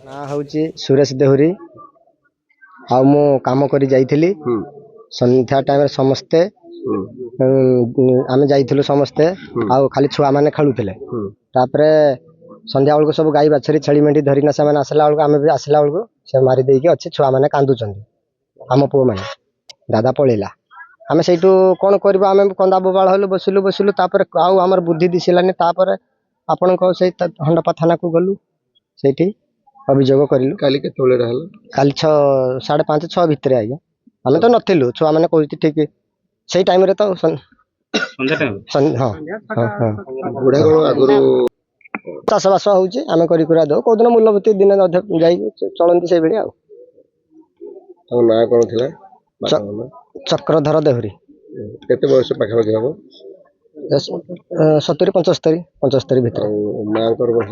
ନା ହଉଛି ସୁରେଶ ଦେହୁରୀ। ଆଉ ମୁଁ କାମ କରି ଯାଇଥିଲି ସନ୍ଧ୍ୟା ଟାଇମରେ ସମସ୍ତେ ଆମେ ଯାଇଥିଲୁ ସମସ୍ତେ ଆଉ ଖାଲି ଛୁଆମାନେ ଖେଳୁଥିଲେ। ତାପରେ ସନ୍ଧ୍ୟା ବେଳକୁ ସବୁ ଗାଈ ବାଛୁରୀ ଛେଳି ମେଣ୍ଢି ଧରିକିନା ସେମାନେ ଆସିଲା ବେଳକୁ ଆମେ ବି ଆସିଲା ବେଳକୁ ସେ ମାରି ଦେଇକି ଅଛି ଛୁଆମାନେ କାନ୍ଦୁଛନ୍ତି ଆମ ପୁଅମାନେ। ଦାଦା ପଳେଇଲା। ଆମେ ସେଇଠୁ କ'ଣ କରିବୁ ଆମେ କନ୍ଦା ବୋବାଳ ହେଲୁ ବସିଲୁ ତାପରେ ଆଉ ଆମର ବୁଦ୍ଧି ଦିଶିଲାନି। ତାପରେ ଆପଣଙ୍କ ସେଇ ହଣ୍ଡପା ଥାନାକୁ ଗଲୁ ସେଇଠି ଅଭିଯୋଗ କରିଲୁ। କାଲି କେତେବେଳେ ହେଲା? କାଲି 5:30 6 ଭିତରେ ଆଜ୍ଞା। ଆମେ ତ ନଥିଲୁ ଛୁଆମାନେ କହୁଛି ଠିକ ସେଇ ଟାଇମରେ ତ ହଁ ଆଗରୁ ଚାଷବାସ ହଉଛି ଆମେ କରି କୁରା ଦଉ କୋଉଦିନ ମୂଲବତୀ ଦିନେ ଅଧେ ଯାଇକି ଚଳନ୍ତି ସେଇଭଳି ଆଉ। ତାଙ୍କ ନାଁ କ'ଣ ଥିଲା? ଚକ୍ରଧର ଦେହୁରୀ। କେତେ ବୟସ ପାଖାପାଖି ହବ? 70 75 ଭିତରେ। ମାଙ୍କର ବର୍ଷ?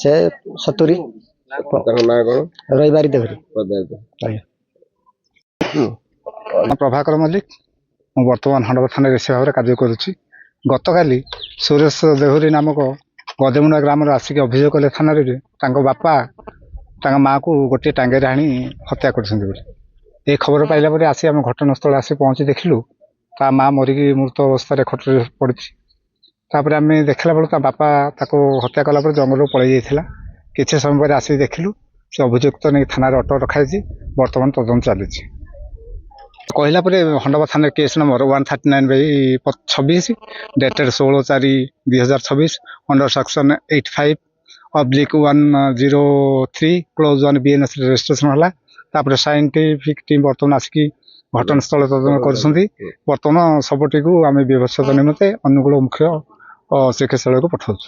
ସେ 70। ତାଙ୍କ ନାଁ କ'ଣ? ରଇବାରୀ ଦେହୁରୀ। ପ୍ରଭାକର ମଲ୍ଲିକ। ମୁଁ ବର୍ତ୍ତମାନ ହଣ୍ଡପା ଥାନାରେ ଏସ୍ଆଇ ଭାବରେ କାର୍ଯ୍ୟ କରୁଛି। ଗତକାଲି ସୁରେଶ ଦେହୁରୀ ନାମକ ଗଦେମୁଣ୍ଡା ଗ୍ରାମରେ ଆସିକି ଅଭିଯୋଗ କଲେ ଥାନାରେ ତାଙ୍କ ବାପା ତାଙ୍କ ମାଆକୁ ଗୋଟିଏ ଟାଙ୍ଗିରେ ଆଣି ହତ୍ୟା କରିଛନ୍ତି ବୋଲି। ଏହି ଖବର ପାଇଲା ପରେ ଆସି ଆମେ ଘଟଣାସ୍ଥଳରେ ଆସି ପହଞ୍ଚି ଦେଖିଲୁ ତା ମାଆ ମରିକି ମୃତ ଅବସ୍ଥାରେ ଖଟରେ ପଡ଼ିଛି। ତାପରେ ଆମେ ଦେଖିଲା ବେଳକୁ ତା ବାପା ତାକୁ ହତ୍ୟା କଲା ପରେ ଜଙ୍ଗଲରୁ ପଳାଇ ଯାଇଥିଲା। କିଛି ସମୟ ପରେ ଆସିକି ଦେଖିଲୁ ସେ ଅଭିଯୁକ୍ତ ନେଇ ଥାନାରେ ଅଟକ ରଖାଯାଇଛି। ବର୍ତ୍ତମାନ ତଦନ୍ତ ଚାଲିଛି। କହିଲା ପରେ ହଣ୍ଡପା ଥାନାରେ case number 139/26 dated 16/4/2026 under section 85/103 close 1 BNS registration ହେଲା। ତାପରେ ସାଇଣ୍ଟିଫିକ ଟିମ୍ ବର୍ତ୍ତମାନ ଆସିକି ଘଟଣାସ୍ଥଳ ତଦନ୍ତ କରୁଛନ୍ତି। ବର୍ତ୍ତମାନ ଶବଟିକୁ ଆମେ ବ୍ୟବଚ୍ଛେଦ ନିମନ୍ତେ ଅନୁଗୁଳ ମୁଖ୍ୟ ଚିକିତ୍ସାଳୟକୁ ପଠାଉଛୁ।